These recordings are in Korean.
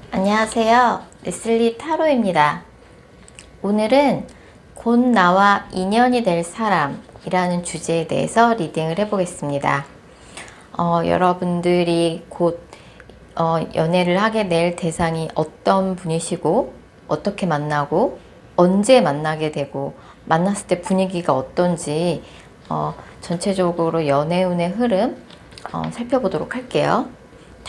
안녕하세요. 레슬리 타로입니다. 오늘은 곧 나와 인연이 될 사람이라는 주제에 대해서 리딩을 해보겠습니다. 여러분들이 곧 연애를 하게 될 대상이 어떤 분이시고 어떻게 만나고 언제 만나게 되고 만났을 때 분위기가 어떤지 전체적으로 연애운의 흐름 살펴보도록 할게요.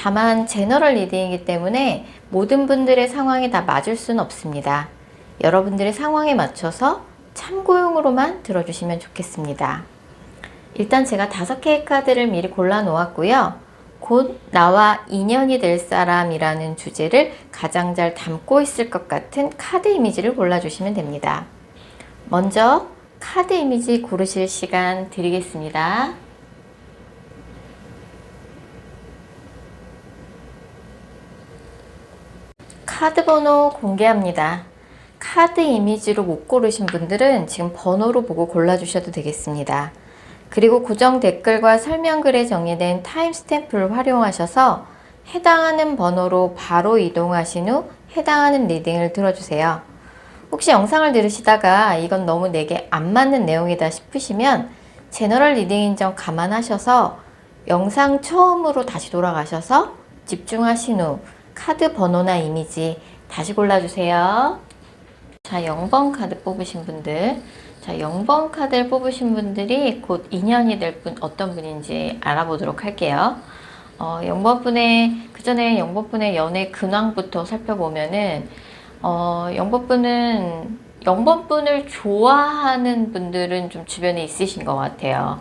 다만 제너럴 리딩이기 때문에 모든 분들의 상황이 다 맞을 수는 없습니다. 여러분들의 상황에 맞춰서 참고용으로만 들어주시면 좋겠습니다. 일단 제가 5개의 카드를 미리 골라 놓았고요. 곧 나와 인연이 될 사람이라는 주제를 가장 잘 담고 있을 것 같은 카드 이미지를 골라주시면 됩니다. 먼저 카드 이미지 고르실 시간 드리겠습니다. 카드 번호 공개합니다. 카드 이미지로 못 고르신 분들은 지금 번호로 보고 골라주셔도 되겠습니다. 그리고 고정 댓글과 설명글에 정리된 타임스탬프를 활용하셔서 해당하는 번호로 바로 이동하신 후 해당하는 리딩을 들어주세요. 혹시 영상을 들으시다가 이건 너무 내게 안 맞는 내용이다 싶으시면 제너럴 리딩인 점 감안하셔서 영상 처음으로 다시 돌아가셔서 집중하신 후 카드 번호나 이미지 다시 골라주세요. 자, 0번 카드 뽑으신 분들. 자, 0번 카드를 뽑으신 분들이 곧 인연이 될 분 어떤 분인지 알아보도록 할게요. 0번 분의, 그 전에 0번 분의 연애 근황부터 살펴보면은, 0번 분은, 0번 분을 좋아하는 분들은 좀 주변에 있으신 것 같아요.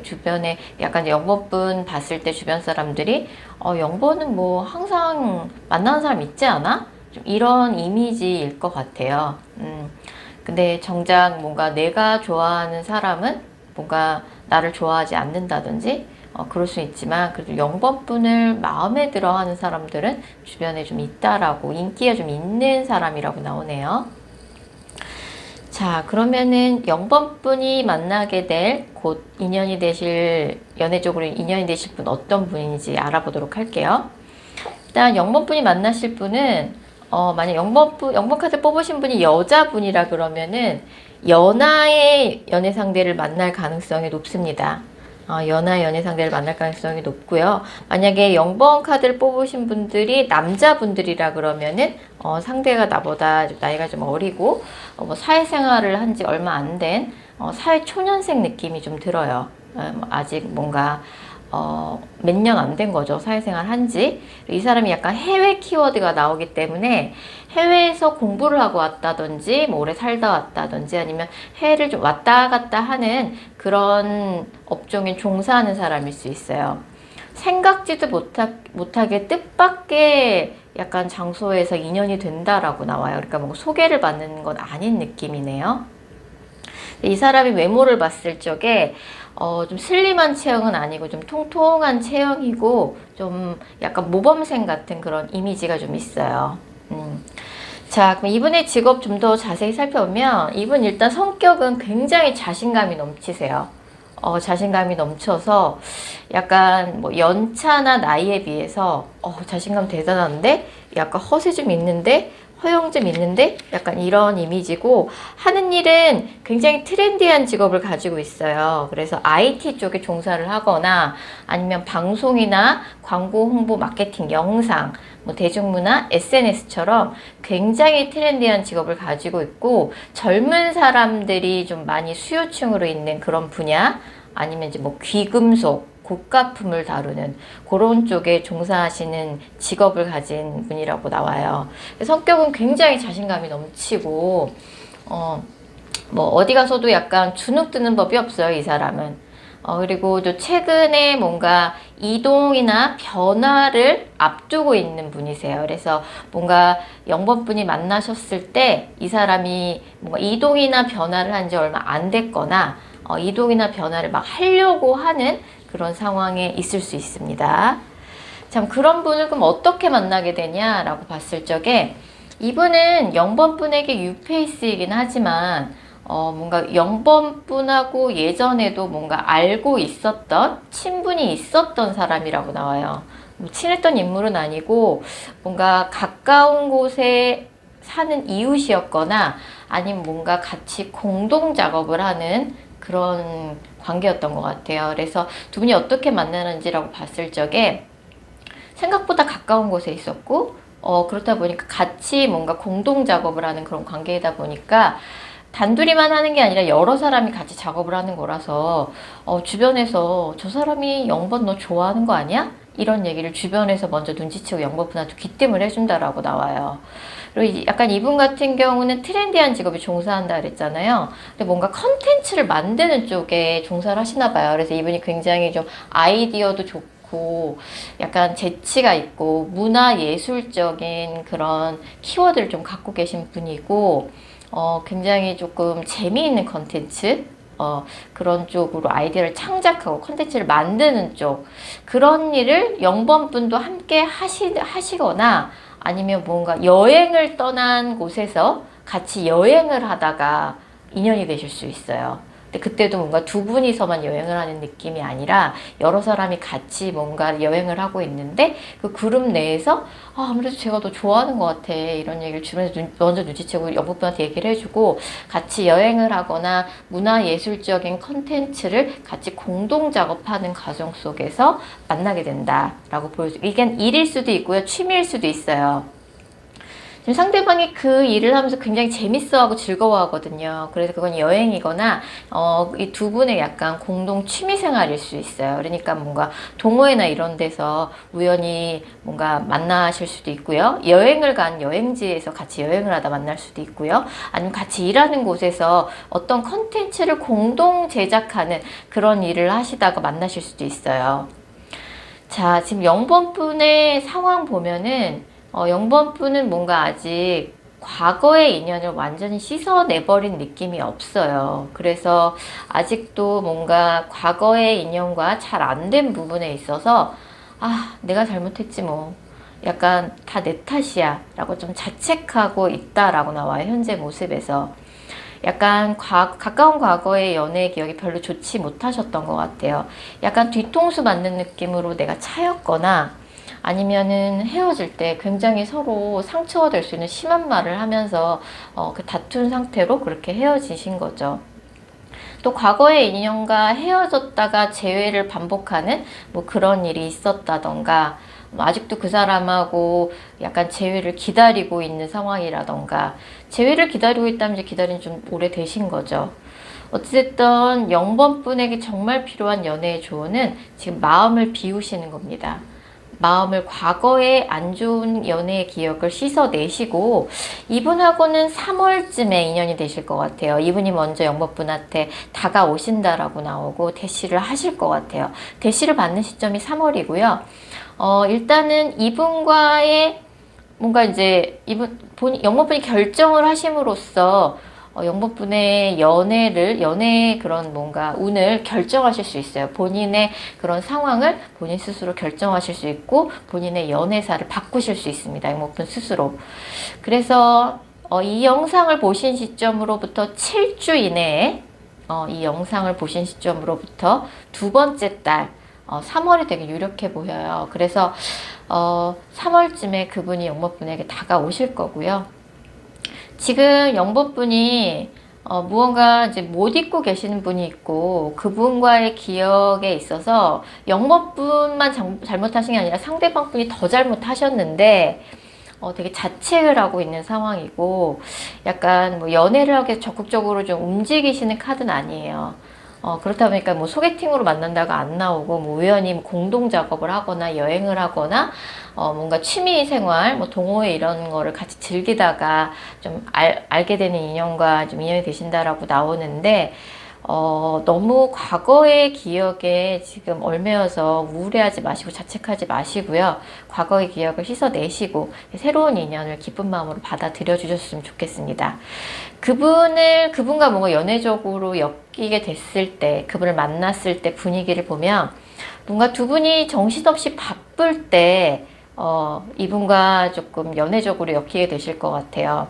주변에 약간 0번분 봤을 때 주변 사람들이 0번은 뭐 항상 만나는 사람 있지 않아? 좀 이런 이미지일 것 같아요. 근데 정작 뭔가 내가 좋아하는 사람은 뭔가 나를 좋아하지 않는다든지 그럴 수 있지만 그래도 0번분을 마음에 들어 하는 사람들은 주변에 좀 있다라고 인기가 좀 있는 사람이라고 나오네요. 자, 그러면은 0번 분이 만나게 될 곧 인연이 되실, 연애적으로 인연이 되실 분 어떤 분인지 알아보도록 할게요. 일단 0번 분이 만나실 분은, 만약 0번 카드 뽑으신 분이 여자분이라 그러면은 연하의 연애 상대를 만날 가능성이 높습니다. 연하 연애 상대를 만날 가능성이 높고요. 만약에 0번 카드를 뽑으신 분들이 남자분들이라 그러면은 상대가 나보다 나이가 좀 어리고 뭐 사회생활을 한 지 얼마 안 된 사회 초년생 느낌이 좀 들어요. 아직 뭔가 몇 년 안 된 거죠. 사회생활 한지. 이 사람이 약간 해외 키워드가 나오기 때문에 해외에서 공부를 하고 왔다든지 뭐 오래 살다 왔다든지 아니면 해외를 좀 왔다 갔다 하는 그런 업종에 종사하는 사람일 수 있어요. 생각지도 못하게 뜻밖의 약간 장소에서 인연이 된다라고 나와요. 그러니까 뭐 소개를 받는 건 아닌 느낌이네요. 이 사람이 외모를 봤을 적에 좀 슬림한 체형은 아니고 좀 통통한 체형이고 좀 약간 모범생 같은 그런 이미지가 좀 있어요. 자, 그럼 이분의 직업 좀 더 자세히 살펴보면 이분 일단 성격은 굉장히 자신감이 넘치세요. 자신감이 넘쳐서 약간 뭐 연차나 나이에 비해서 자신감 대단한데 약간 허세 좀 있는데 허용 좀 있는데 약간 이런 이미지고 하는 일은 굉장히 트렌디한 직업을 가지고 있어요. 그래서 IT 쪽에 종사를 하거나 아니면 방송이나 광고 홍보 마케팅 영상 뭐 대중문화 SNS처럼 굉장히 트렌디한 직업을 가지고 있고 젊은 사람들이 좀 많이 수요층으로 있는 그런 분야 아니면 이제 뭐 귀금속 고가품을 다루는 그런 쪽에 종사하시는 직업을 가진 분이라고 나와요. 성격은 굉장히 자신감이 넘치고 뭐 어디 가서도 약간 주눅 드는 법이 없어요, 이 사람은. 그리고 또 최근에 뭔가 이동이나 변화를 앞두고 있는 분이세요. 그래서 뭔가 0번 분이 만나셨을 때 이 사람이 뭔가 이동이나 변화를 한 지 얼마 안 됐거나 이동이나 변화를 막 하려고 하는 그런 상황에 있을 수 있습니다. 참 그런 분을 그럼 어떻게 만나게 되냐라고 봤을 적에 이분은 0번 분에게 뉴페이스이긴 하지만 뭔가 0번 분하고 예전에도 뭔가 알고 있었던 친분이 있었던 사람이라고 나와요. 뭐 친했던 인물은 아니고 뭔가 가까운 곳에 사는 이웃이었거나 아니면 뭔가 같이 공동 작업을 하는 그런 관계였던 것 같아요. 그래서 두 분이 어떻게 만나는지라고 봤을 적에 생각보다 가까운 곳에 있었고, 그렇다 보니까 같이 뭔가 공동 작업을 하는 그런 관계이다 보니까 단둘이만 하는 게 아니라 여러 사람이 같이 작업을 하는 거라서 주변에서 저 사람이 영번 너 좋아하는 거 아니야? 이런 얘기를 주변에서 먼저 눈치채고 영번분한테 귀띔을 해준다라고 나와요. 그리고 약간 이분 같은 경우는 트렌디한 직업에 종사한다 그랬잖아요. 근데 뭔가 컨텐츠를 만드는 쪽에 종사를 하시나 봐요. 그래서 이분이 굉장히 좀 아이디어도 좋고 약간 재치가 있고 문화예술적인 그런 키워드를 좀 갖고 계신 분이고 굉장히 조금 재미있는 컨텐츠 그런 쪽으로 아이디어를 창작하고 컨텐츠를 만드는 쪽 그런 일을 영번분도 함께 하시거나 아니면 뭔가 여행을 떠난 곳에서 같이 여행을 하다가 인연이 되실 수 있어요. 근데 그때도 뭔가 두 분이서만 여행을 하는 느낌이 아니라 여러 사람이 같이 뭔가 여행을 하고 있는데 그 그룹 내에서 아무래도 제가 더 좋아하는 것 같아 이런 얘기를 주변에서 먼저 눈치채고 여보분한테 얘기를 해주고 같이 여행을 하거나 문화예술적인 컨텐츠를 같이 공동 작업하는 과정 속에서 만나게 된다라고 보여줘. 이게 일일 수도 있고요, 취미일 수도 있어요. 지금 상대방이 그 일을 하면서 굉장히 재밌어하고 즐거워하거든요. 그래서 그건 여행이거나 이 두 분의 약간 공동 취미 생활일 수 있어요. 그러니까 뭔가 동호회나 이런 데서 우연히 뭔가 만나실 수도 있고요. 여행을 간 여행지에서 같이 여행을 하다 만날 수도 있고요. 아니면 같이 일하는 곳에서 어떤 컨텐츠를 공동 제작하는 그런 일을 하시다가 만나실 수도 있어요. 자, 지금 0번분의 상황 보면은 0번분은 뭔가 아직 과거의 인연을 완전히 씻어내버린 느낌이 없어요. 그래서 아직도 뭔가 과거의 인연과 잘 안 된 부분에 있어서 내가 잘못했지 뭐. 약간 다 내 탓이야 라고 좀 자책하고 있다라고 나와요. 현재 모습에서. 약간 가까운 과거의 연애 기억이 별로 좋지 못하셨던 것 같아요. 약간 뒤통수 맞는 느낌으로 내가 차였거나 아니면은 헤어질 때 굉장히 서로 상처가 될 수 있는 심한 말을 하면서 그 다툰 상태로 그렇게 헤어지신 거죠. 또 과거의 인연과 헤어졌다가 재회를 반복하는 뭐 그런 일이 있었다던가 아직도 그 사람하고 약간 재회를 기다리고 있는 상황이라던가 재회를 기다리고 있다면 이제 기다린 좀 오래되신 거죠. 어찌됐든 0번분에게 정말 필요한 연애의 조언은 지금 마음을 비우시는 겁니다. 마음을 과거의 안 좋은 연애의 기억을 씻어내시고 이분하고는 3월쯤에 인연이 되실 것 같아요. 이분이 먼저 영법분한테 다가오신다라고 나오고 대시를 하실 것 같아요. 대시를 받는 시점이 3월이고요. 일단은 이분과의 뭔가 이제 영법분이 결정을 하심으로써 영법분의 연애 그런 뭔가 운을 결정하실 수 있어요. 본인의 그런 상황을 본인 스스로 결정하실 수 있고 본인의 연애사를 바꾸실 수 있습니다. 영법분 스스로. 그래서 이 영상을 보신 시점으로부터 7주 이내에 이 영상을 보신 시점으로부터 두 번째 달 3월이 되게 유력해 보여요. 그래서 3월쯤에 그분이 영법분에게 다가오실 거고요. 지금 영법분이 무언가 이제 못 잊고 계시는 분이 있고 그분과의 기억에 있어서 영법분만 잘못하신 게 아니라 상대방 분이 더 잘못하셨는데 되게 자책을 하고 있는 상황이고 약간 뭐 연애를 하기 위해서 적극적으로 좀 움직이시는 카드는 아니에요. 그렇다 보니까 뭐 소개팅으로 만난다가 안 나오고 뭐 우연히 공동 작업을 하거나 여행을 하거나 뭔가 취미 생활 뭐 동호회 이런 거를 같이 즐기다가 좀 알게 되는 인연과 좀 인연이 되신다라고 나오는데 너무 과거의 기억에 지금 얽매여서 우울해하지 마시고 자책하지 마시고요. 과거의 기억을 씻어내시고 새로운 인연을 기쁜 마음으로 받아들여 주셨으면 좋겠습니다. 그분과 뭔가 연애적으로 엮이게 됐을 때, 그분을 만났을 때 분위기를 보면 뭔가 두 분이 정신없이 바쁠 때 이분과 조금 연애적으로 엮이게 되실 것 같아요.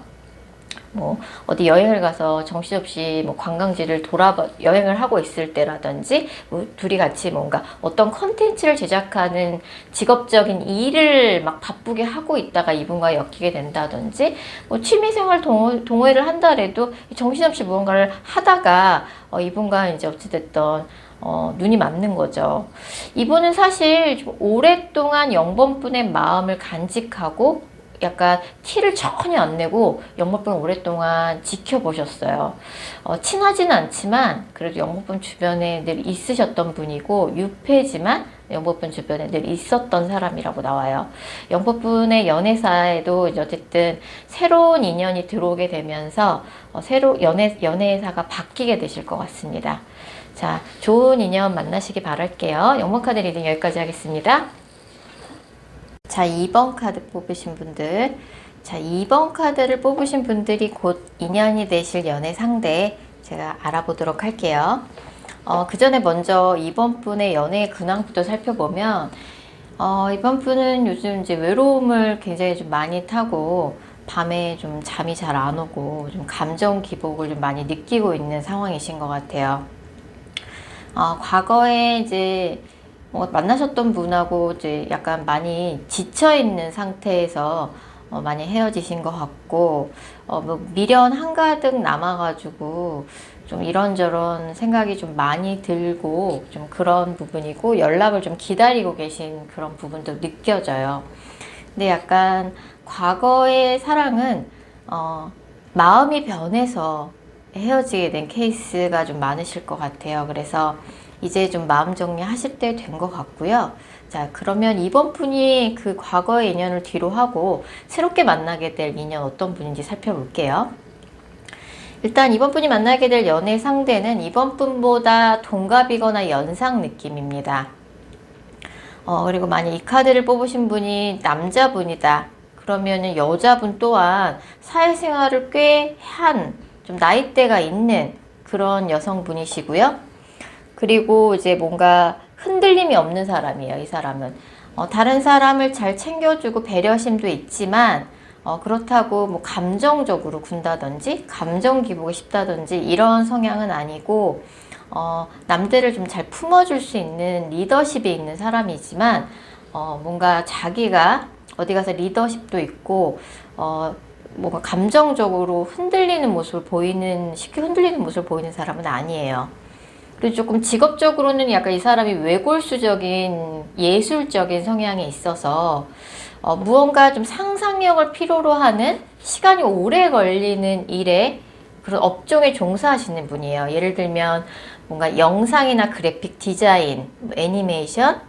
뭐 어디 여행을 가서 정신없이 뭐 관광지를 여행을 하고 있을 때라든지 뭐 둘이 같이 뭔가 어떤 컨텐츠를 제작하는 직업적인 일을 막 바쁘게 하고 있다가 이분과 엮이게 된다든지 뭐 취미생활 동호회를 한다래도 정신없이 무언가를 하다가 이분과 이제 어찌됐든 눈이 맞는 거죠. 이분은 사실 좀 오랫동안 영번분의 마음을 간직하고 약간 티를 전혀 안 내고 영목분 오랫동안 지켜보셨어요. 친하지는 않지만 그래도 영목분 주변에 늘 있으셨던 분이고 유패지만 영목분 주변에 늘 있었던 사람이라고 나와요. 영목분의 연애사에도 이제 어쨌든 새로운 인연이 들어오게 되면서 연애사가 바뀌게 되실 것 같습니다. 자, 좋은 인연 만나시기 바랄게요. 영목카드 리딩 여기까지 하겠습니다. 자, 2번 카드 뽑으신 분들. 자, 2번 카드를 뽑으신 분들이 곧 인연이 되실 연애 상대 제가 알아보도록 할게요. 그 전에 먼저 이번 분의 연애의 근황부터 살펴보면, 이번 분은 요즘 이제 외로움을 굉장히 좀 많이 타고, 밤에 좀 잠이 잘 안 오고, 좀 감정 기복을 좀 많이 느끼고 있는 상황이신 것 같아요. 과거에 이제 만나셨던 분하고 이제 약간 많이 지쳐있는 상태에서 많이 헤어지신 것 같고, 뭐 미련 한가득 남아가지고 좀 이런저런 생각이 좀 많이 들고 좀 그런 부분이고, 연락을 좀 기다리고 계신 그런 부분도 느껴져요. 근데 약간 과거의 사랑은 마음이 변해서 헤어지게 된 케이스가 좀 많으실 것 같아요. 그래서 이제 좀 마음 정리하실 때 된 것 같고요. 자, 그러면 이번 분이 그 과거의 인연을 뒤로 하고 새롭게 만나게 될 인연 어떤 분인지 살펴볼게요. 일단 이번 분이 만나게 될 연애 상대는 이번 분보다 동갑이거나 연상 느낌입니다. 그리고 만약 이 카드를 뽑으신 분이 남자분이다. 그러면은 여자분 또한 사회생활을 꽤 좀 나이대가 있는 그런 여성분이시고요. 그리고 이제 뭔가 흔들림이 없는 사람이에요, 이 사람은. 다른 사람을 잘 챙겨주고 배려심도 있지만, 그렇다고 뭐 감정적으로 군다든지, 감정 기복이 쉽다든지, 이런 성향은 아니고, 남들을 좀 잘 품어줄 수 있는 리더십이 있는 사람이지만, 뭔가 자기가 어디 가서 리더십도 있고, 뭔가 감정적으로 쉽게 흔들리는 모습을 보이는 사람은 아니에요. 그리고 조금 직업적으로는 약간 이 사람이 외골수적인 예술적인 성향이 있어서 무언가 좀 상상력을 필요로 하는 시간이 오래 걸리는 일에 그런 업종에 종사하시는 분이에요. 예를 들면 뭔가 영상이나 그래픽 디자인, 애니메이션,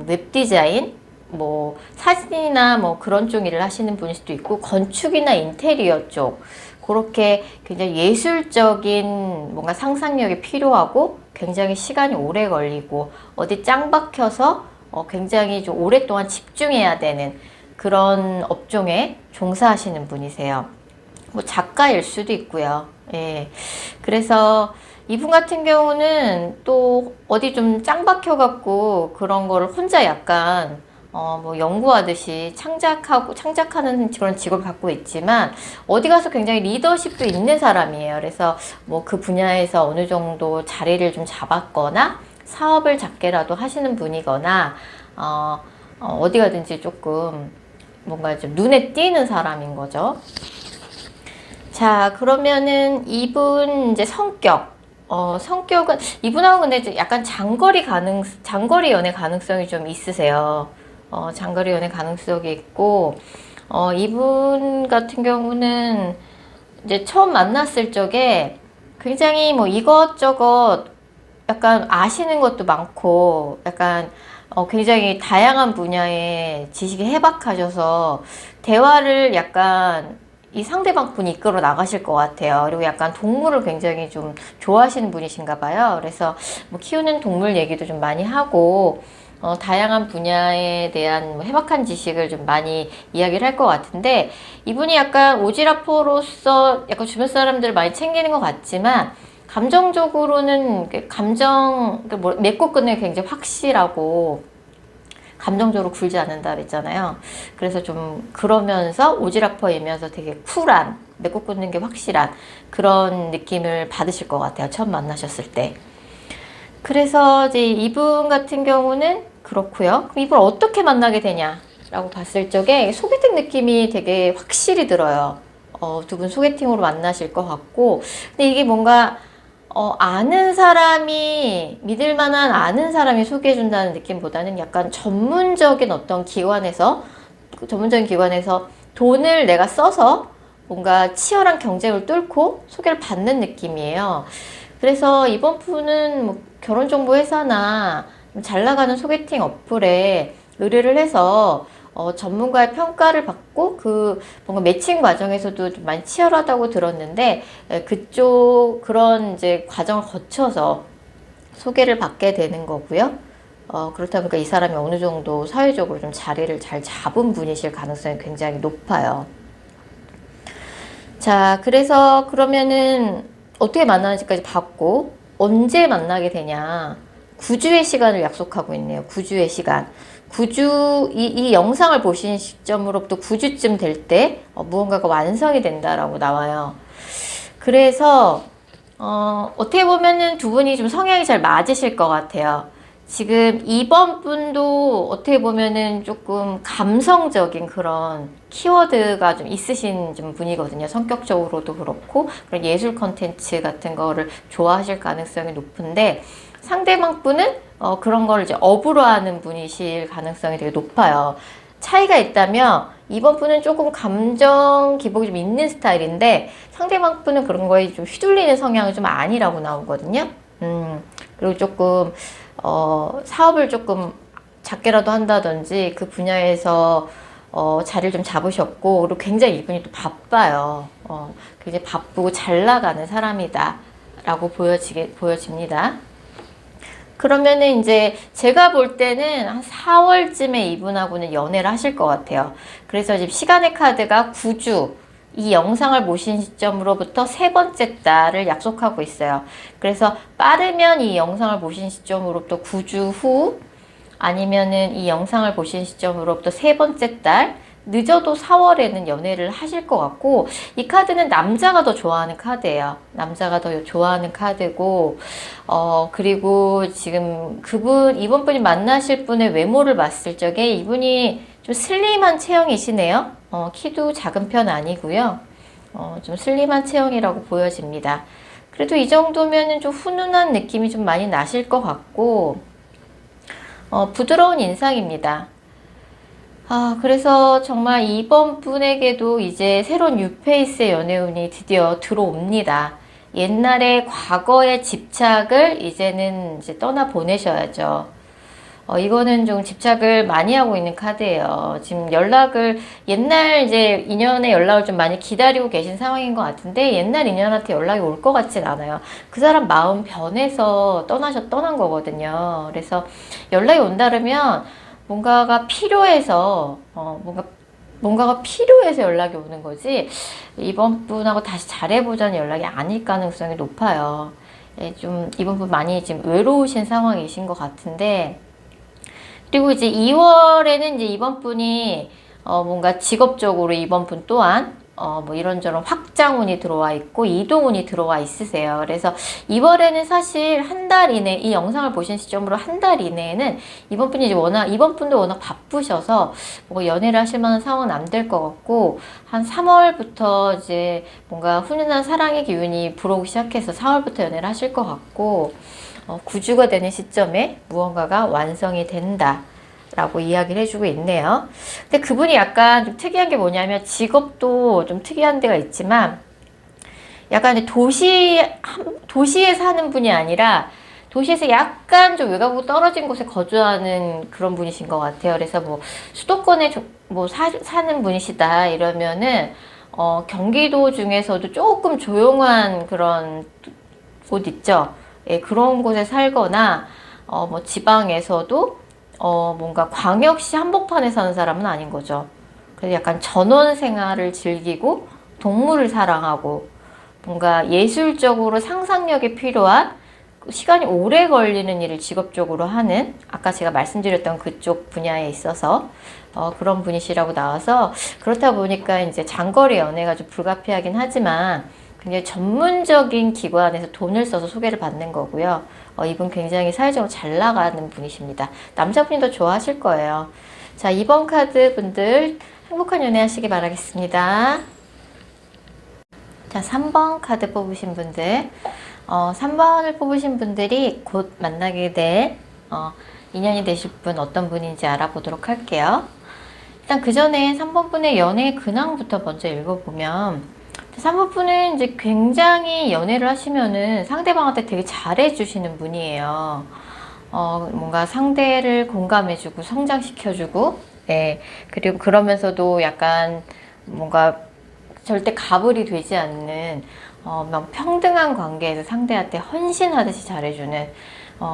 웹 디자인, 뭐 사진이나 뭐 그런 쪽 일을 하시는 분일 수도 있고, 건축이나 인테리어 쪽, 그렇게 굉장히 예술적인 뭔가 상상력이 필요하고 굉장히 시간이 오래 걸리고 어디 짱 박혀서 굉장히 좀 오랫동안 집중해야 되는 그런 업종에 종사하시는 분이세요. 뭐 작가일 수도 있고요. 예. 그래서 이분 같은 경우는 또 어디 좀 짱 박혀갖고 그런 거를 혼자 약간 뭐 연구하듯이 창작하는 그런 직업을 갖고 있지만 어디 가서 굉장히 리더십도 있는 사람이에요. 그래서 뭐 그 분야에서 어느 정도 자리를 좀 잡았거나 사업을 작게라도 하시는 분이거나 어디 가든지 조금 뭔가 좀 눈에 띄는 사람인 거죠. 자, 그러면은 이분 이제 성격은 이분하고 근데 이제 약간 장거리 연애 가능성이 좀 있으세요. 장거리 연애 가능성이 있고, 이분 같은 경우는 이제 처음 만났을 적에 굉장히 뭐 이것저것 약간 아시는 것도 많고, 약간 굉장히 다양한 분야의 지식이 해박하셔서 대화를 약간 이 상대방 분이 이끌어 나가실 것 같아요. 그리고 약간 동물을 굉장히 좀 좋아하시는 분이신가 봐요. 그래서 뭐 키우는 동물 얘기도 좀 많이 하고, 다양한 분야에 대한 뭐 해박한 지식을 좀 많이 이야기를 할 것 같은데, 이분이 약간 오지라퍼로서 약간 주변 사람들을 많이 챙기는 것 같지만, 감정적으로는 맺고 끝내 굉장히 확실하고, 감정적으로 굴지 않는다 그랬잖아요. 그래서 좀 그러면서 오지랖퍼이면서 되게 쿨한, 맺고 끊는 게 확실한 그런 느낌을 받으실 것 같아요. 처음 만나셨을 때. 그래서 이제 이분 같은 경우는 그렇고요. 그럼 이분 어떻게 만나게 되냐라고 봤을 적에 소개팅 느낌이 되게 확실히 들어요. 두 분 소개팅으로 만나실 것 같고, 근데 이게 뭔가 아는 사람이, 믿을 만한 아는 사람이 소개해준다는 느낌보다는 약간 전문적인 어떤 기관에서, 전문적인 기관에서 돈을 내가 써서 뭔가 치열한 경쟁을 뚫고 소개를 받는 느낌이에요. 그래서 이번 분은 뭐 결혼정보회사나 잘 나가는 소개팅 어플에 의뢰를 해서 전문가의 평가를 받고 그 뭔가 매칭 과정에서도 좀 많이 치열하다고 들었는데 그쪽 그런 이제 과정을 거쳐서 소개를 받게 되는 거고요. 그렇다 보니까 이 사람이 어느 정도 사회적으로 좀 자리를 잘 잡은 분이실 가능성이 굉장히 높아요. 자, 그래서 그러면은 어떻게 만나는지까지 봤고 언제 만나게 되냐. 9주의 시간을 약속하고 있네요. 9주의 시간. 9주, 이 영상을 보신 시점으로부터 9주쯤 될 때 무언가가 완성이 된다라고 나와요. 그래서 어떻게 보면은 두 분이 좀 성향이 잘 맞으실 것 같아요. 지금 이번 분도 어떻게 보면은 조금 감성적인 그런 키워드가 좀 있으신 좀 분이거든요. 성격적으로도 그렇고 그런 예술 컨텐츠 같은 거를 좋아하실 가능성이 높은데 상대방 분은 그런 거를 이제 업으로 하는 분이실 가능성이 되게 높아요. 차이가 있다면 이번 분은 조금 감정 기복이 좀 있는 스타일인데 상대방 분은 그런 거에 좀 휘둘리는 성향이 좀 아니라고 나오거든요. 그리고 조금 사업을 조금 작게라도 한다든지 그 분야에서 자리를 좀 잡으셨고 그리고 굉장히 이분이 또 바빠요. 굉장히 바쁘고 잘 나가는 사람이다 라고 보여집니다. 그러면은 이제 제가 볼 때는 한 4월쯤에 이분하고는 연애를 하실 것 같아요. 그래서 지금 시간의 카드가 9주, 이 영상을 보신 시점으로부터 세 번째 달을 약속하고 있어요. 그래서 빠르면 이 영상을 보신 시점으로부터 9주 후, 아니면은 이 영상을 보신 시점으로부터 세 번째 달, 늦어도 4월에는 연애를 하실 것 같고, 이 카드는 남자가 더 좋아하는 카드예요. 남자가 더 좋아하는 카드고, 그리고 지금 이번 분이 만나실 분의 외모를 봤을 적에 이분이 좀 슬림한 체형이시네요. 키도 작은 편 아니고요. 좀 슬림한 체형이라고 보여집니다. 그래도 이 정도면은 좀 훈훈한 느낌이 좀 많이 나실 것 같고, 부드러운 인상입니다. 그래서 정말 이번 분에게도 이제 새로운 뉴페이스의 연애운이 드디어 들어옵니다. 옛날에 과거의 집착을 이제는 이제 떠나보내셔야죠. 이거는 좀 집착을 많이 하고 있는 카드예요. 지금 옛날 이제 인연의 연락을 좀 많이 기다리고 계신 상황인 것 같은데, 옛날 인연한테 연락이 올 것 같진 않아요. 그 사람 마음 변해서 떠난 거거든요. 그래서 연락이 온다면 뭔가가 필요해서, 뭔가가 필요해서 연락이 오는 거지, 이번 분하고 다시 잘해보자는 연락이 아닐 가능성이 높아요. 좀 이번 분 많이 지금 외로우신 상황이신 것 같은데, 그리고 이제 2월에는 이제 이번 분이 뭔가 직업적으로 이번 분 또한 뭐 이런저런 확장운이 들어와 있고 이동운이 들어와 있으세요. 그래서 2월에는 사실 한 달 이내, 이 영상을 보신 시점으로 한 달 이내에는 이번 분이 이제 이번 분도 워낙 바쁘셔서 뭐 연애를 하실 만한 상황은 안 될 것 같고, 한 3월부터 이제 뭔가 훈훈한 사랑의 기운이 불어오기 시작해서 4월부터 연애를 하실 것 같고, 9주가 되는 시점에 무언가가 완성이 된다 라고 이야기를 해주고 있네요. 근데 그분이 약간 좀 특이한 게 뭐냐면, 직업도 좀 특이한 데가 있지만 약간 도시에 사는 분이 아니라 도시에서 약간 좀 외곽으로 떨어진 곳에 거주하는 그런 분이신 것 같아요. 그래서 뭐 수도권에 사는 분이시다 이러면은 경기도 중에서도 조금 조용한 그런 곳 있죠. 예, 그런 곳에 살거나 뭐 지방에서도 뭔가 광역시 한복판에 사는 사람은 아닌 거죠. 그래서 약간 전원 생활을 즐기고 동물을 사랑하고 뭔가 예술적으로 상상력이 필요한 시간이 오래 걸리는 일을 직업적으로 하는, 아까 제가 말씀드렸던 그쪽 분야에 있어서 그런 분이시라고 나와서, 그렇다 보니까 이제 장거리 연애가 좀 불가피하긴 하지만 굉장히 전문적인 기관에서 돈을 써서 소개를 받는 거고요. 이분 굉장히 사회적으로 잘 나가는 분이십니다. 남자분이 더 좋아하실 거예요. 자, 2번 카드 분들 행복한 연애 하시기 바라겠습니다. 자, 3번 카드 뽑으신 분들, 3번을 뽑으신 분들이 곧 만나게 될 인연이 되실 분 어떤 분인지 알아보도록 할게요. 일단 그 전에 3번 분의 연애 근황부터 먼저 읽어보면, 3번 분은 이제 굉장히 연애를 하시면은 상대방한테 되게 잘해주시는 분이에요. 뭔가 상대를 공감해주고 성장시켜주고, 예, 그리고 그러면서도 약간 뭔가 절대 가불이 되지 않는 평등한 관계에서 상대한테 헌신하듯이 잘해주는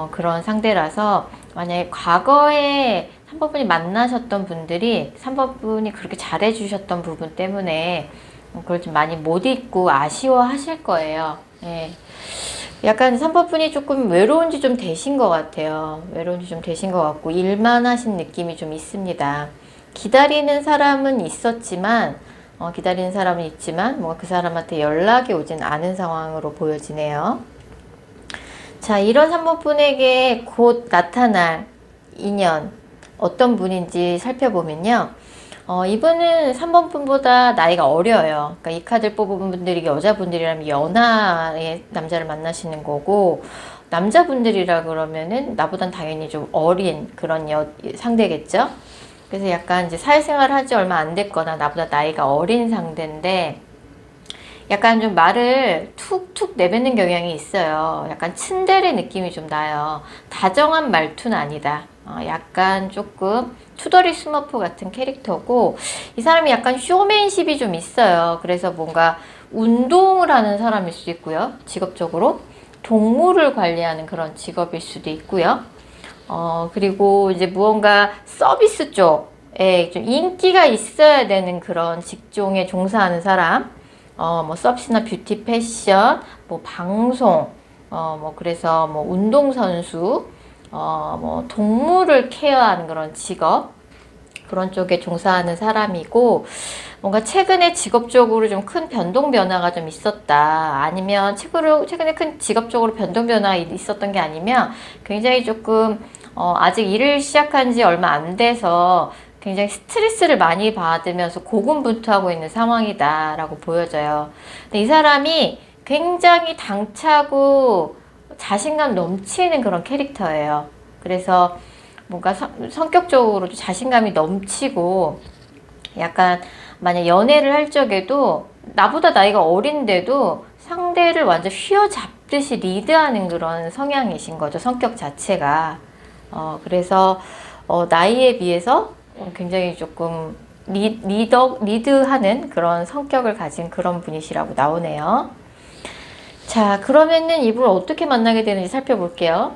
그런 상대라서, 만약에 과거에 3번 분이 만나셨던 분들이 3번 분이 그렇게 잘해주셨던 부분 때문에 그걸 좀 많이 못 잊고 아쉬워하실 거예요. 예. 약간 3번 분이 조금 외로운 지 좀 되신 것 같아요. 외로운 지 좀 되신 것 같고 일만 하신 느낌이 좀 있습니다. 기다리는 사람은 있었지만 뭔가 그 사람한테 연락이 오진 않은 상황으로 보여지네요. 자, 이런 3번 분에게 곧 나타날 인연 어떤 분인지 살펴보면요. 이분은 3번 분보다 나이가 어려요. 그러니까 이 카드를 뽑은 분들이 여자분들이라면 연하의 남자를 만나시는 거고, 남자분들이라 그러면은 나보단 당연히 좀 어린 그런 상대겠죠. 그래서 약간 이제 사회생활을 한지 얼마 안 됐거나 나보다 나이가 어린 상대인데, 약간 좀 말을 툭툭 내뱉는 경향이 있어요. 약간 츤데레 느낌이 좀 나요. 다정한 말투는 아니다. 약간 조금 투덜이 스머프 같은 캐릭터고, 이 사람이 약간 쇼맨십이 좀 있어요. 그래서 뭔가 운동을 하는 사람일 수도 있고요. 직업적으로 동물을 관리하는 그런 직업일 수도 있고요. 그리고 이제 무언가 서비스 쪽에 좀 인기가 있어야 되는 그런 직종에 종사하는 사람, 뭐 서비스나 뷰티, 패션, 뭐 방송, 그래서 뭐 운동선수, 뭐 동물을 케어하는 그런 직업, 그런 쪽에 종사하는 사람이고, 뭔가 최근에 직업적으로 좀 큰 변동 변화가 좀 있었다. 아니면 최근에 큰 직업적으로 변동 변화가 있었던 게 아니면 굉장히 조금 아직 일을 시작한 지 얼마 안 돼서 굉장히 스트레스를 많이 받으면서 고군분투하고 있는 상황이다라고 보여져요. 근데 이 사람이 굉장히 당차고 자신감 넘치는 그런 캐릭터예요. 그래서 뭔가 성격적으로 자신감이 넘치고, 약간 만약 연애를 할 적에도 나보다 나이가 어린데도 상대를 완전 휘어잡듯이 리드하는 그런 성향이신 거죠. 성격 자체가. 그래서 나이에 비해서 굉장히 조금 리드하는 그런 성격을 가진 그런 분이시라고 나오네요. 자, 그러면은 이분을 어떻게 만나게 되는지 살펴볼게요.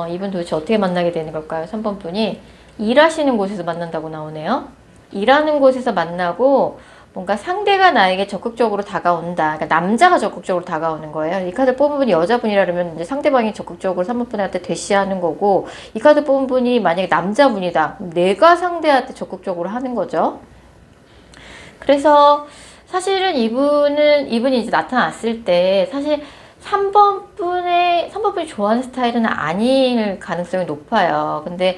이분 도대체 어떻게 만나게 되는 걸까요? 3번 분이 일하시는 곳에서 만난다고 나오네요. 일하는 곳에서 만나고, 뭔가 상대가 나에게 적극적으로 다가온다. 그러니까 남자가 적극적으로 다가오는 거예요. 이 카드 뽑은 분이 여자분이라면 이제 상대방이 적극적으로 3번 분한테 대시하는 거고, 이 카드 뽑은 분이 만약에 남자분이다. 내가 상대한테 적극적으로 하는 거죠. 그래서 사실은 이분이 이제 나타났을 때 사실 3번 분이 좋아하는 스타일은 아닐 가능성이 높아요. 근데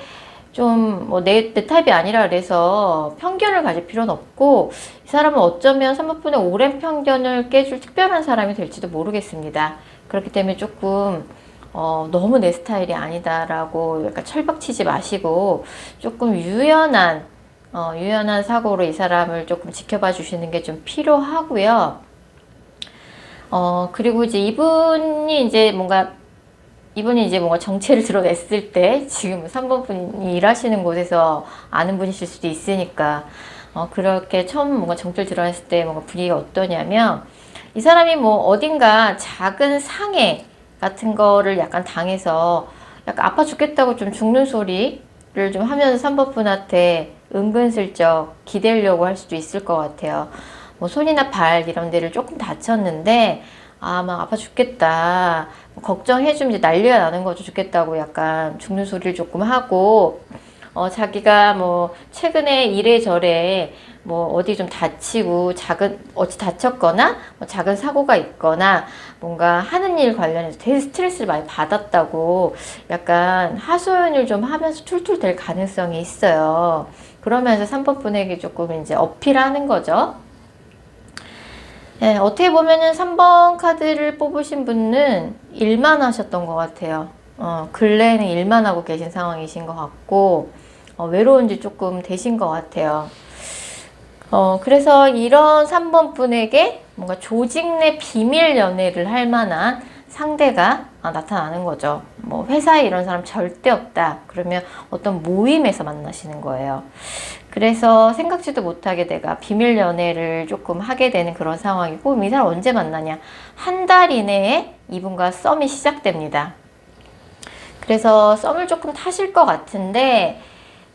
좀 뭐 내 타입이 아니라 그래서 편견을 가질 필요는 없고, 이 사람은 어쩌면 3번 분의 오랜 편견을 깨줄 특별한 사람이 될지도 모르겠습니다. 그렇기 때문에 조금 너무 내 스타일이 아니다라고 약간 철박치지 마시고, 조금 유연한 사고로 이 사람을 조금 지켜봐 주시는 게 좀 필요하고요. 그리고 이제 이분이 이제 뭔가 정체를 드러냈을 때, 지금 3번 분이 일하시는 곳에서 아는 분이실 수도 있으니까, 그렇게 처음 뭔가 정체를 드러냈을 때 뭔가 분위기가 어떠냐면, 이 사람이 뭐 어딘가 작은 상해 같은 거를 약간 당해서 약간 아파 죽겠다고 좀 죽는 소리를 좀 하면서 3번 분한테 은근슬쩍 기대려고 할 수도 있을 것 같아요. 뭐 손이나 발 이런 데를 조금 다쳤는데, 막 아파 죽겠다. 걱정해주면 이제 난리가 나는 거죠. 죽겠다고 약간 죽는 소리를 조금 하고, 자기가 뭐 최근에 이래저래 뭐 어디 좀 다치고 어찌 다쳤거나 뭐 작은 사고가 있거나 뭔가 하는 일 관련해서 되게 스트레스를 많이 받았다고 약간 하소연을 좀 하면서 툴툴 될 가능성이 있어요. 그러면서 3번 분에게 조금 이제 어필하는 거죠. 네, 어떻게 보면은 3번 카드를 뽑으신 분은 일만 하셨던 것 같아요. 근래에는 일만 하고 계신 상황이신 것 같고, 외로운 지 조금 되신 것 같아요. 그래서 이런 3번 분에게 뭔가 조직 내 비밀 연애를 할 만한 상대가 나타나는 거죠. 뭐 회사에 이런 사람 절대 없다. 그러면 어떤 모임에서 만나시는 거예요. 그래서 생각지도 못하게 내가 비밀 연애를 조금 하게 되는 그런 상황이고, 이 사람 언제 만나냐? 한 달 이내에 이분과 썸이 시작됩니다. 그래서 썸을 조금 타실 것 같은데,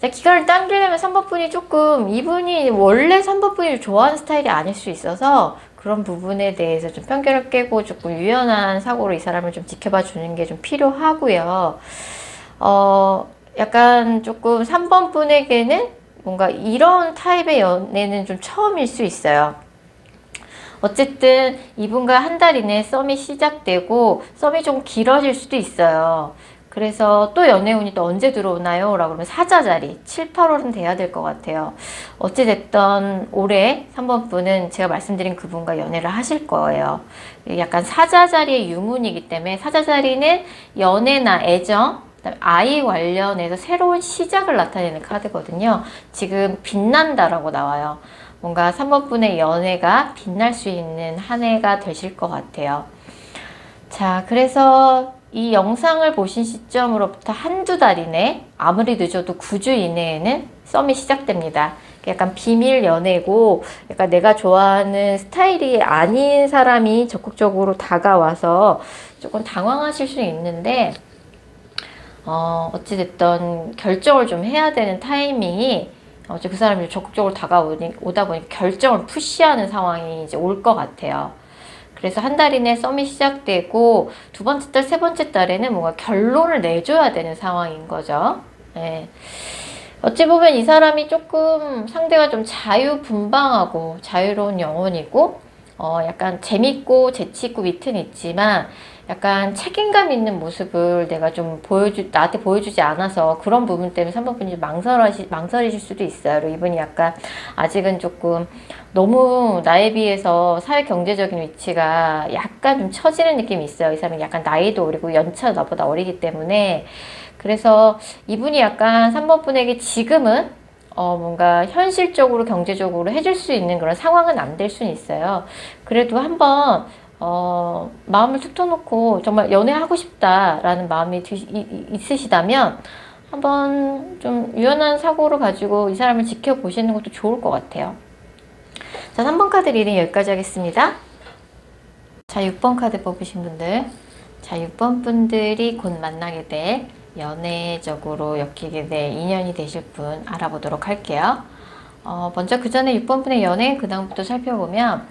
기간을 당기려면 3번 분이 조금, 이분이 원래 3번 분이 좋아하는 스타일이 아닐 수 있어서 그런 부분에 대해서 좀 편견을 깨고 조금 유연한 사고로 이 사람을 좀 지켜봐 주는 게 좀 필요하고요. 약간 조금 3번 분에게는 뭔가 이런 타입의 연애는 좀 처음일 수 있어요. 어쨌든 이분과 한 달 이내에 썸이 시작되고 썸이 좀 길어질 수도 있어요. 그래서 또 연애운이 또 언제 들어오나요? 라고 그러면 사자자리 7, 8월은 돼야 될 것 같아요. 어찌됐든 올해 3번 분은 제가 말씀드린 그분과 연애를 하실 거예요. 약간 사자자리의 유문이기 때문에 사자자리는 연애나 애정, 아이 관련해서 새로운 시작을 나타내는 카드거든요. 지금 빛난다라고 나와요. 뭔가 3번 분의 연애가 빛날 수 있는 한 해가 되실 것 같아요. 자, 그래서 이 영상을 보신 시점으로부터 한두 달 이내, 아무리 늦어도 9주 이내에는 썸이 시작됩니다. 약간 비밀 연애고, 약간 내가 좋아하는 스타일이 아닌 사람이 적극적으로 다가와서 조금 당황하실 수 있는데, 어찌됐든 결정을 좀 해야 되는 타이밍이 그 사람이 적극적으로 다가오다 보니까 결정을 푸시하는 상황이 이제 올 것 같아요. 그래서 한 달 이내 썸이 시작되고 두 번째 달, 세 번째 달에는 뭔가 결론을 내줘야 되는 상황인 거죠. 네. 어찌 보면 이 사람이 조금 상대가 좀 자유분방하고 자유로운 영혼이고 약간 재밌고 재치있고 위트는 있지만 약간 책임감 있는 모습을 내가 좀 나한테 보여주지 않아서 그런 부분 때문에 3번 분이 망설이실 수도 있어요. 이분이 약간 아직은 조금 너무 나에 비해서 사회 경제적인 위치가 약간 좀 처지는 느낌이 있어요. 이 사람이 약간 나이도 어리고 연차 나보다 어리기 때문에. 그래서 이분이 약간 3번 분에게 지금은 뭔가 현실적으로 경제적으로 해줄 수 있는 그런 상황은 안 될 수는 있어요. 그래도 한번 마음을 툭 터놓고 정말 연애하고 싶다라는 마음이 있으시다면 한번 좀 유연한 사고를 가지고 이 사람을 지켜보시는 것도 좋을 것 같아요. 자, 3번 카드 리딩 여기까지 하겠습니다. 자, 6번 카드 뽑으신 분들. 자, 6번 분들이 곧 만나게 될 연애적으로 엮이게 될 인연이 되실 분 알아보도록 할게요. 먼저 그 전에 6번 분의 연애 근황부터 살펴보면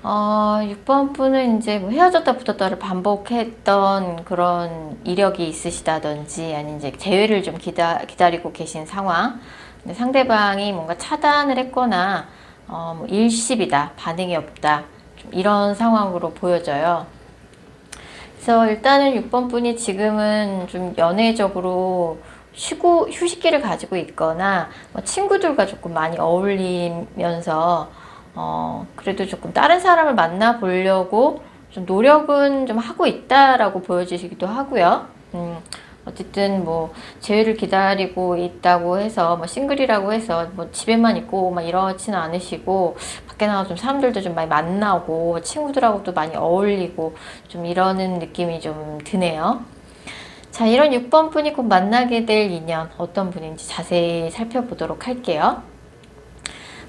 6번 분은 이제 뭐 헤어졌다 붙었다를 반복했던 그런 이력이 있으시다든지 아니 이제 재회를 좀 기다리고 계신 상황. 근데 상대방이 뭔가 차단을 했거나 뭐 일십이다, 반응이 없다, 좀 이런 상황으로 보여져요. 그래서 일단은 6번 분이 지금은 좀 연애적으로 휴식기를 가지고 있거나 뭐 친구들과 조금 많이 어울리면서 그래도 조금 다른 사람을 만나보려고 좀 노력은 좀 하고 있다라고 보여지시기도 하고요. 어쨌든 뭐 재회를 기다리고 있다고 해서 뭐 싱글이라고 해서 뭐 집에만 있고 막 이러지는 않으시고 밖에 나가서 좀 사람들도 좀 많이 만나고 친구들하고도 많이 어울리고 좀 이러는 느낌이 좀 드네요. 자, 이런 6번 분이 곧 만나게 될 인연 어떤 분인지 자세히 살펴보도록 할게요.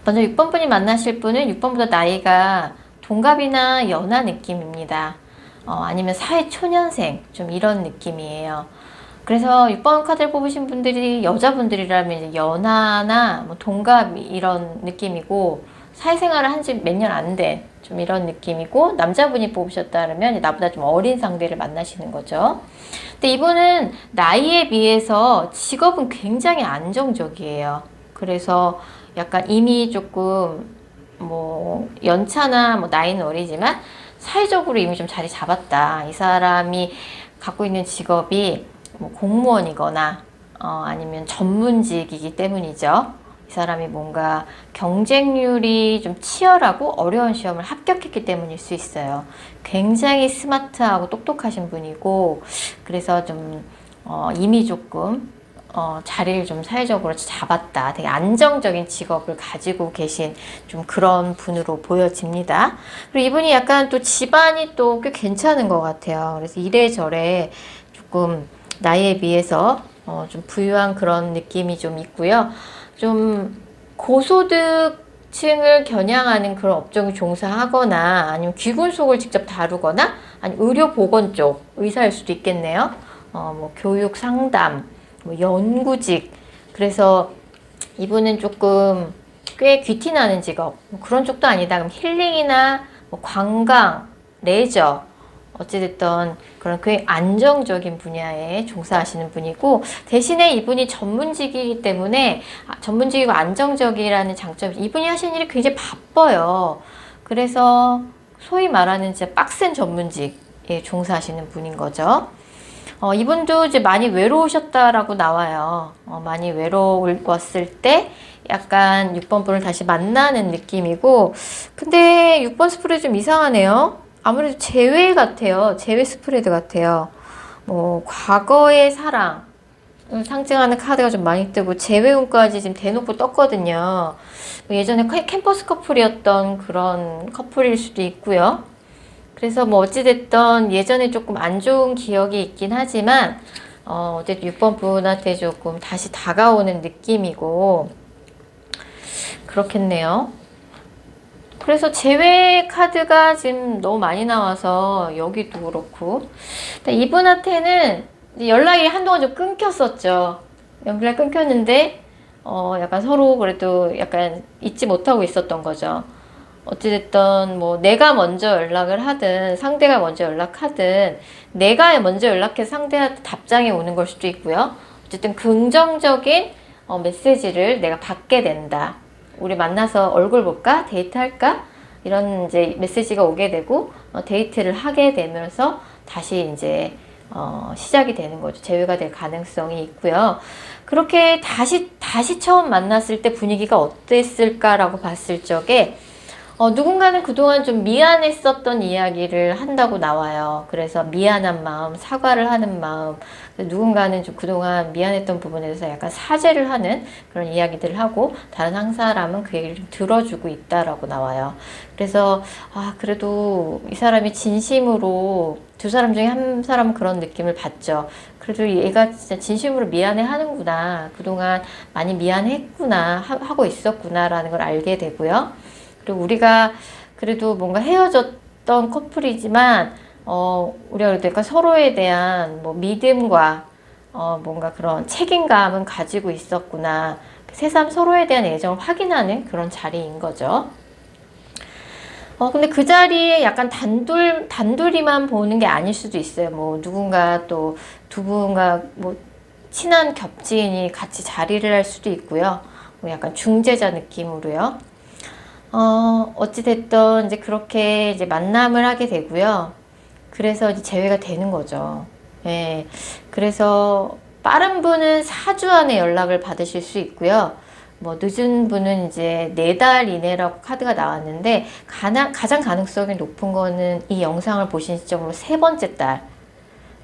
먼저 6번 분이 만나실 분은 6번보다 나이가 동갑이나 연하 느낌입니다. 아니면 사회 초년생 좀 이런 느낌이에요. 그래서 6번 카드를 뽑으신 분들이 여자분들이라면 이제 연하나 뭐 동갑 이런 느낌이고 사회생활을 한 지 몇 년 안 된 좀 이런 느낌이고, 남자분이 뽑으셨다 그러면 나보다 좀 어린 상대를 만나시는 거죠. 근데 이분은 나이에 비해서 직업은 굉장히 안정적이에요. 그래서 약간 이미 조금 뭐 연차나 뭐 나이는 어리지만 사회적으로 이미 좀 자리 잡았다. 이 사람이 갖고 있는 직업이 뭐 공무원이거나 아니면 전문직이기 때문이죠. 이 사람이 뭔가 경쟁률이 좀 치열하고 어려운 시험을 합격했기 때문일 수 있어요. 굉장히 스마트하고 똑똑하신 분이고, 그래서 좀 이미 조금 자리를 좀 사회적으로 잡았다. 되게 안정적인 직업을 가지고 계신 좀 그런 분으로 보여집니다. 그리고 이분이 약간 또 집안이 또 꽤 괜찮은 것 같아요. 그래서 이래저래 조금 나이에 비해서 좀 부유한 그런 느낌이 좀 있고요. 좀 고소득층을 겨냥하는 그런 업종에 종사하거나 아니면 귀군속을 직접 다루거나 아니면 의료보건 쪽 의사일 수도 있겠네요. 뭐 교육 상담, 뭐 연구직. 그래서 이분은 조금 꽤 귀티나는 직업, 뭐 그런 쪽도 아니다. 그럼 힐링이나 뭐 관광, 레저, 어찌됐든 그런 꽤 안정적인 분야에 종사하시는 분이고, 대신에 이분이 전문직이기 때문에 전문직이고 안정적이라는 장점이, 이분이 하시는 일이 굉장히 바빠요. 그래서 소위 말하는 진짜 빡센 전문직에 종사하시는 분인 거죠. 이분도 이제 많이 외로우셨다라고 나와요. 많이 외로웠을 때 약간 6번 분을 다시 만나는 느낌이고, 근데 6번 스프레드 좀 이상하네요. 아무래도 재회 같아요. 재회 스프레드 같아요. 뭐 과거의 사랑 상징하는 카드가 좀 많이 뜨고, 재회운까지 지금 대놓고 떴거든요. 예전에 캠퍼스 커플이었던 그런 커플일 수도 있고요. 그래서 뭐 어찌됐든 예전에 조금 안 좋은 기억이 있긴 하지만 어쨌든 6번 분한테 조금 다시 다가오는 느낌이고 그렇겠네요. 그래서 재회 카드가 지금 너무 많이 나와서 여기도 그렇고, 이분한테는 연락이 한동안 좀 끊겼었죠. 연락이 끊겼는데 약간 서로 그래도 약간 잊지 못하고 있었던 거죠. 어찌됐든 뭐 내가 먼저 연락을 하든 상대가 먼저 연락하든 내가 먼저 연락해서 상대한테 답장이 오는 걸 수도 있고요. 어쨌든 긍정적인 메시지를 내가 받게 된다. 우리 만나서 얼굴 볼까? 데이트할까? 이런 이제 메시지가 오게 되고 데이트를 하게 되면서 다시 이제 시작이 되는 거죠. 재회가 될 가능성이 있고요. 그렇게 다시 처음 만났을 때 분위기가 어땠을까라고 봤을 적에 누군가는 그동안 좀 미안했었던 이야기를 한다고 나와요. 그래서 미안한 마음, 사과를 하는 마음, 누군가는 좀 그동안 미안했던 부분에 대해서 약간 사죄를 하는 그런 이야기들을 하고, 다른 한 사람은 그 얘기를 좀 들어주고 있다라고 나와요. 그래서 그래도 이 사람이 진심으로, 두 사람 중에 한 사람은 그런 느낌을 받죠. 그래도 얘가 진짜 진심으로 미안해 하는구나, 그동안 많이 미안했구나 하고 있었구나라는 걸 알게 되고요. 그리고 우리가 그래도 뭔가 헤어졌던 커플이지만 우리가 그래도 약간 서로에 대한 뭐 믿음과 뭔가 그런 책임감은 가지고 있었구나, 새삼 서로에 대한 애정을 확인하는 그런 자리인 거죠. 근데 그 자리에 약간 단둘이만 보는 게 아닐 수도 있어요. 뭐 누군가 또 두 분과 뭐 친한 겹지인이 같이 자리를 할 수도 있고요. 뭐 약간 중재자 느낌으로요. 어찌됐든 이제 그렇게 이제 만남을 하게 되고요. 그래서 이제 재회가 되는 거죠. 예. 그래서 빠른 분은 4주 안에 연락을 받으실 수 있고요. 뭐 늦은 분은 이제 4달 이내라고 카드가 나왔는데, 가장 가능성이 높은 거는 이 영상을 보신 시점으로 세 번째 달.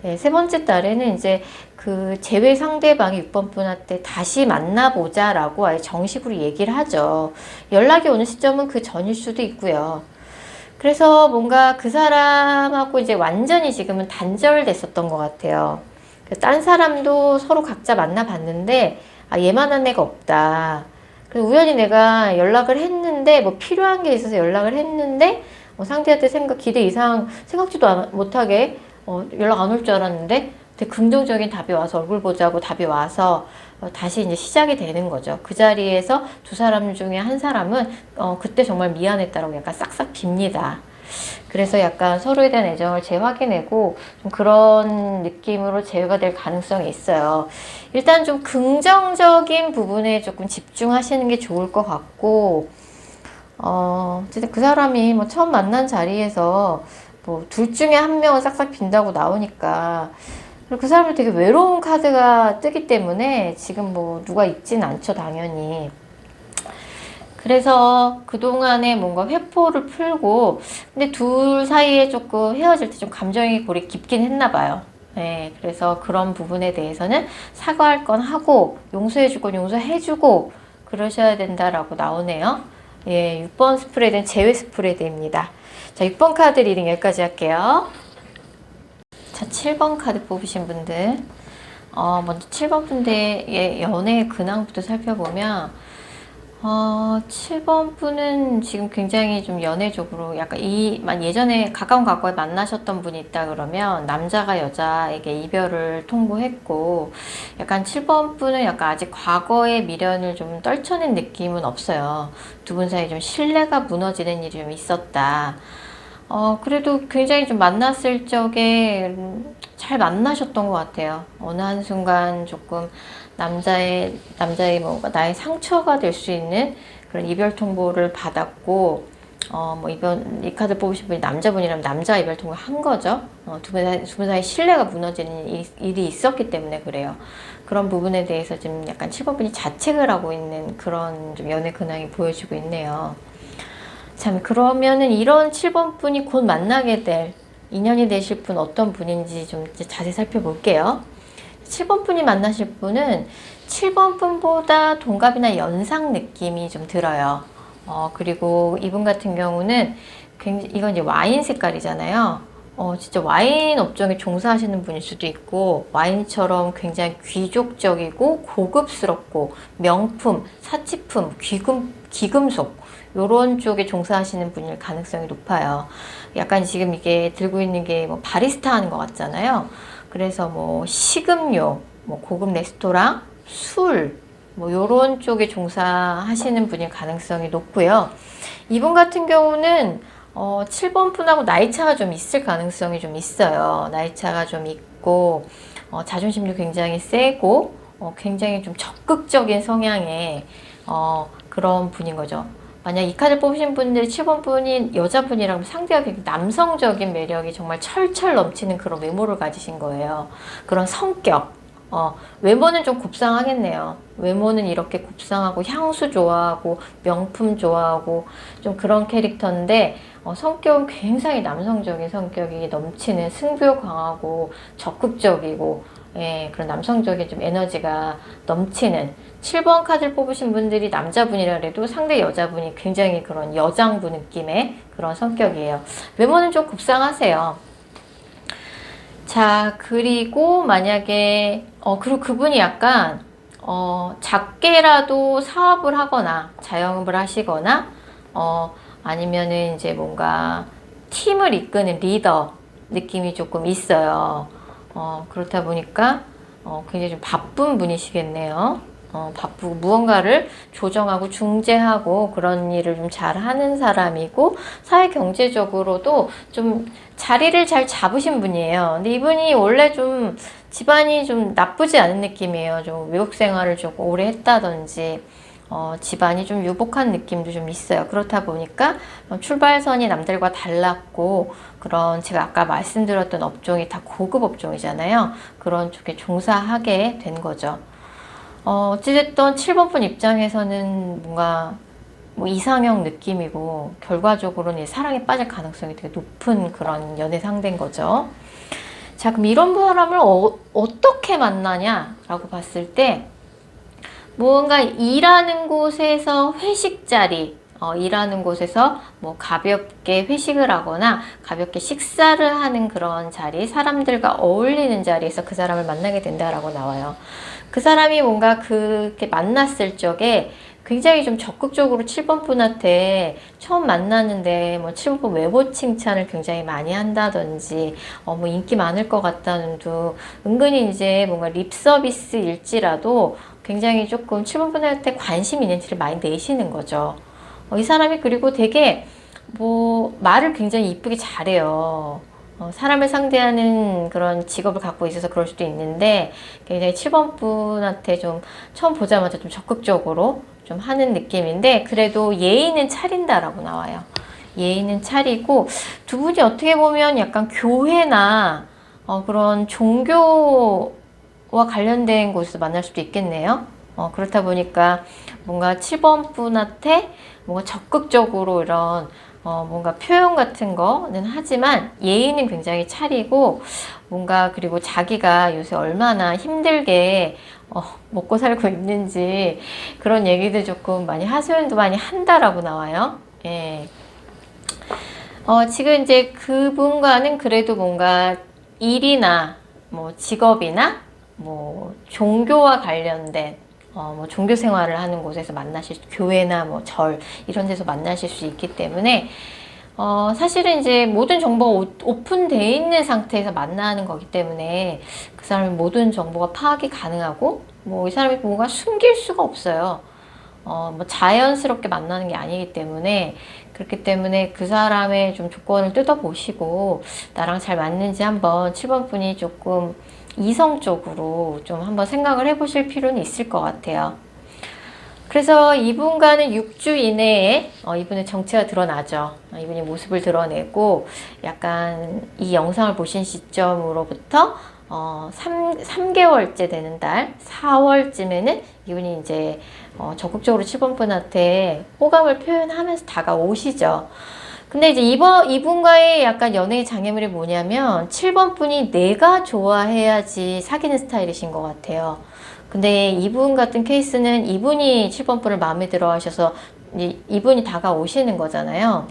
네, 세 번째 달에는 이제 그 재회 상대방이 6번 분한테 다시 만나보자 라고 아예 정식으로 얘기를 하죠. 연락이 오는 시점은 그 전일 수도 있고요. 그래서 뭔가 그 사람하고 이제 완전히 지금은 단절됐었던 것 같아요. 딴 사람도 서로 각자 만나봤는데 얘만한 애가 없다. 그래서 우연히 내가 연락을 했는데 뭐 필요한 게 있어서 연락을 했는데 상대한테 기대 이상 생각지도 못하게 연락 안 올 줄 알았는데 되게 긍정적인 답이 와서 얼굴 보자고 답이 와서 다시 이제 시작이 되는 거죠. 그 자리에서 두 사람 중에 한 사람은 그때 정말 미안했다라고 약간 싹싹 빕니다. 그래서 약간 서로에 대한 애정을 재확인하고 좀 그런 느낌으로 제외가 될 가능성이 있어요. 일단 좀 긍정적인 부분에 조금 집중하시는 게 좋을 것 같고, 어쨌든 그 사람이 뭐 처음 만난 자리에서 뭐 둘 중에 한 명은 싹싹 빈다고 나오니까, 그리고 그 사람은 되게 외로운 카드가 뜨기 때문에 지금 뭐 누가 있진 않죠, 당연히. 그래서 그동안에 뭔가 회포를 풀고, 근데 둘 사이에 조금 헤어질 때 좀 감정의 골이 깊긴 했나 봐요. 네, 그래서 그런 부분에 대해서는 사과할 건 하고, 용서해줄 건 용서해주고, 그러셔야 된다라고 나오네요. 예, 6번 스프레드는 제외 스프레드입니다. 자, 6번 카드 리딩 여기까지 할게요. 자, 7번 카드 뽑으신 분들. 먼저 7번 분들의 연애 근황부터 살펴보면, 7번 분은 지금 굉장히 좀 연애적으로 약간 예전에 가까운 과거에 만나셨던 분이 있다 그러면 남자가 여자에게 이별을 통보했고, 약간 7번 분은 약간 아직 과거의 미련을 좀 떨쳐낸 느낌은 없어요. 두 분 사이 좀 신뢰가 무너지는 일이 좀 있었다. 그래도 굉장히 좀 만났을 적에 잘 만나셨던 것 같아요. 어느 한순간 조금 남자의 뭔가 나의 상처가 될 수 있는 그런 이별 통보를 받았고, 뭐 이 카드 뽑으신 분이 남자분이라면 남자 이별 통보를 한 거죠. 두 분 사이 신뢰가 무너지는 일이 있었기 때문에 그래요. 그런 부분에 대해서 지금 약간 7번 분이 자책을 하고 있는 그런 좀 연애 근황이 보여지고 있네요. 참, 그러면은 이런 7번 분이 곧 만나게 될 인연이 되실 분 어떤 분인지 좀 자세히 살펴볼게요. 7번 분이 만나실 분은 7번 분보다 동갑이나 연상 느낌이 좀 들어요. 그리고 이분 같은 경우는 이건 이제 와인 색깔이잖아요. 진짜 와인 업종에 종사하시는 분일 수도 있고, 와인처럼 굉장히 귀족적이고 고급스럽고 명품, 사치품, 귀금속 요런 쪽에 종사하시는 분일 가능성이 높아요. 약간 지금 이게 들고 있는 게 뭐 바리스타 하는 것 같잖아요. 그래서 뭐 식음료, 뭐 고급 레스토랑, 술, 뭐 요런 쪽에 종사하시는 분일 가능성이 높고요. 이분 같은 경우는 7번 분하고 나이 차가 좀 있을 가능성이 좀 있어요. 나이 차가 좀 있고, 자존심도 굉장히 세고, 굉장히 좀 적극적인 성향의 그런 분인 거죠. 만약 이 카드 뽑으신 분들이 7번 분이 여자분이라면 상대가 굉장히 남성적인 매력이 정말 철철 넘치는 그런 외모를 가지신 거예요. 그런 성격. 외모는 좀 곱상하겠네요. 외모는 이렇게 곱상하고 향수 좋아하고 명품 좋아하고 좀 그런 캐릭터인데, 성격은 굉장히 남성적인 성격이 넘치는 승부욕 강하고 적극적이고, 예, 그런 남성적인 좀 에너지가 넘치는 7번 카드를 뽑으신 분들이 남자분이라 그래도 상대 여자분이 굉장히 그런 여장부 느낌의 그런 성격이에요. 외모는 좀 곱상하세요. 자, 그리고 만약에, 그리고 그분이 약간, 작게라도 사업을 하거나, 자영업을 하시거나, 아니면은 이제 뭔가 팀을 이끄는 리더 느낌이 조금 있어요. 그렇다 보니까, 굉장히 좀 바쁜 분이시겠네요. 바쁘고 무언가를 조정하고 중재하고 그런 일을 좀 잘하는 사람이고, 사회 경제적으로도 좀 자리를 잘 잡으신 분이에요. 근데 이분이 원래 좀 집안이 좀 나쁘지 않은 느낌이에요. 좀 외국 생활을 조금 오래 했다든지, 집안이 좀 유복한 느낌도 좀 있어요. 그렇다 보니까 출발선이 남들과 달랐고, 그런 제가 아까 말씀드렸던 업종이 다 고급 업종이잖아요. 그런 쪽에 종사하게 된 거죠. 어찌됐든 7번 분 입장에서는 뭔가 뭐 이상형 느낌이고, 결과적으로는 사랑에 빠질 가능성이 되게 높은 그런 연애 상대인 거죠. 자, 그럼 이런 사람을 어떻게 만나냐라고 봤을 때, 무언가 일하는 곳에서 회식 자리, 일하는 곳에서 뭐 가볍게 회식을 하거나 가볍게 식사를 하는 그런 자리, 사람들과 어울리는 자리에서 그 사람을 만나게 된다라고 나와요. 그 사람이 뭔가 그렇게 만났을 적에 굉장히 좀 적극적으로 7번 분한테 처음 만났는데 뭐 7번 분 외모 칭찬을 굉장히 많이 한다든지, 뭐 인기 많을 것 같다는 둥, 은근히 이제 뭔가 립 서비스일지라도 굉장히 조금 7번 분한테 관심 있는지를 많이 내시는 거죠. 이 사람이 그리고 되게 뭐 말을 굉장히 이쁘게 잘해요. 사람을 상대하는 그런 직업을 갖고 있어서 그럴 수도 있는데 굉장히 7번 분한테 좀 처음 보자마자 좀 적극적으로 좀 하는 느낌인데 그래도 예의는 차린다라고 나와요. 예의는 차리고 두 분이 어떻게 보면 약간 교회나 그런 종교와 관련된 곳에서 만날 수도 있겠네요. 그렇다 보니까 뭔가 7번 분한테 뭔가 적극적으로 이런 뭔가 표현 같은 거는 하지만 예의는 굉장히 차리고 뭔가 그리고 자기가 요새 얼마나 힘들게 먹고 살고 있는지 그런 얘기들 조금 많이 하소연도 많이 한다라고 나와요. 예. 지금 이제 그분과는 그래도 뭔가 일이나 뭐 직업이나 뭐 종교와 관련된 뭐 종교 생활을 하는 곳에서 만나실 교회나 뭐 절 이런 데서 만나실 수 있기 때문에 사실은 이제 모든 정보가 오픈되어 있는 상태에서 만나는 거기 때문에 그 사람의 모든 정보가 파악이 가능하고 뭐 이 사람이 뭔가 숨길 수가 없어요. 뭐 자연스럽게 만나는 게 아니기 때문에 그렇기 때문에 그 사람의 좀 조건을 뜯어보시고 나랑 잘 맞는지 한번 7번 분이 조금 이성적으로 좀 한번 생각을 해보실 필요는 있을 것 같아요. 그래서 이분과는 6주 이내에 이분의 정체가 드러나죠. 이분이 모습을 드러내고 약간 이 영상을 보신 시점으로부터 3개월째 되는 달 4월쯤에는 이분이 이제 적극적으로 7번 분한테 호감을 표현하면서 다가오시죠. 근데 이제 이분과의 약간 연애의 장애물이 뭐냐면 7번 분이 내가 좋아해야지 사귀는 스타일이신 것 같아요. 근데 이분 같은 케이스는 이분이 7번 분을 마음에 들어 하셔서 이분이 다가오시는 거잖아요.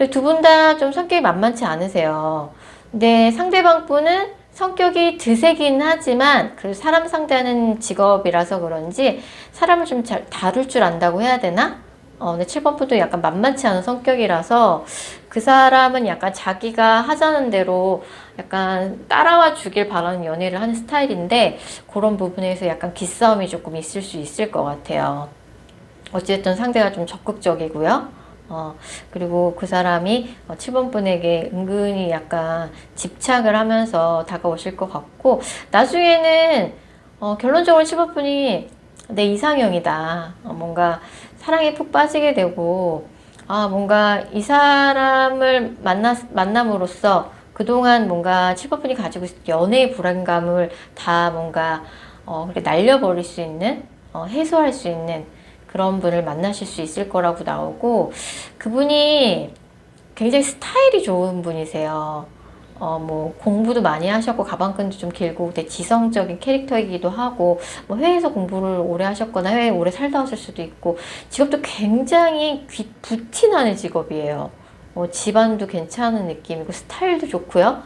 두 분 다 좀 성격이 만만치 않으세요. 근데 상대방 분은 성격이 드세긴 하지만 그 사람 상대하는 직업이라서 그런지 사람을 좀 잘 다룰 줄 안다고 해야 되나? 근데 7번 분도 약간 만만치 않은 성격이라서 그 사람은 약간 자기가 하자는 대로 약간 따라와 주길 바라는 연애를 하는 스타일인데 그런 부분에서 약간 기싸움이 조금 있을 수 있을 것 같아요. 어쨌든 상대가 좀 적극적이고요. 그리고 그 사람이 7번 분에게 은근히 약간 집착을 하면서 다가오실 것 같고 나중에는 결론적으로 7번 분이 내 이상형이다. 뭔가 사랑에 푹 빠지게 되고 뭔가 이 사람을 만남으로써 그동안 뭔가 7번 분이 가지고 있었던 연애의 불안감을 다 뭔가 그렇게 날려버릴 수 있는 해소할 수 있는 그런 분을 만나실 수 있을 거라고 나오고 그분이 굉장히 스타일이 좋은 분이세요. 뭐 공부도 많이 하셨고 가방끈도 좀 길고 되게 지성적인 캐릭터이기도 하고 뭐 해외에서 공부를 오래 하셨거나 해외에 오래 살다 왔을 수도 있고 직업도 굉장히 부티나는 직업이에요. 집안도 괜찮은 느낌이고 스타일도 좋고요.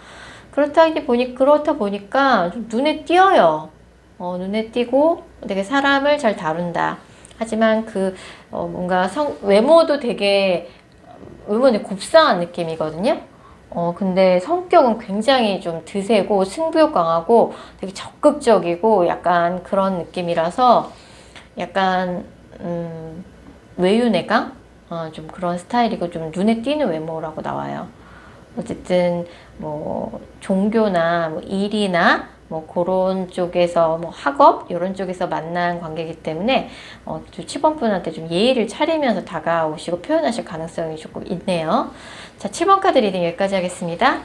그렇다 보니까 좀 눈에 띄어요. 눈에 띄고 되게 사람을 잘 다룬다. 하지만 뭔가 외모도 되게 외모는 곱상한 느낌이거든요. 근데 성격은 굉장히 좀 드세고 승부욕 강하고 되게 적극적이고 약간 그런 느낌이라서 약간 외유내강? 좀 그런 스타일이고 좀 눈에 띄는 외모라고 나와요. 어쨌든 뭐 종교나 뭐 일이나 뭐 그런 쪽에서 뭐 학업 이런 쪽에서 만난 관계이기 때문에 7번 분한테 좀 예의를 차리면서 다가오시고 표현하실 가능성이 조금 있네요. 자, 7번 카드 리딩 여기까지 하겠습니다.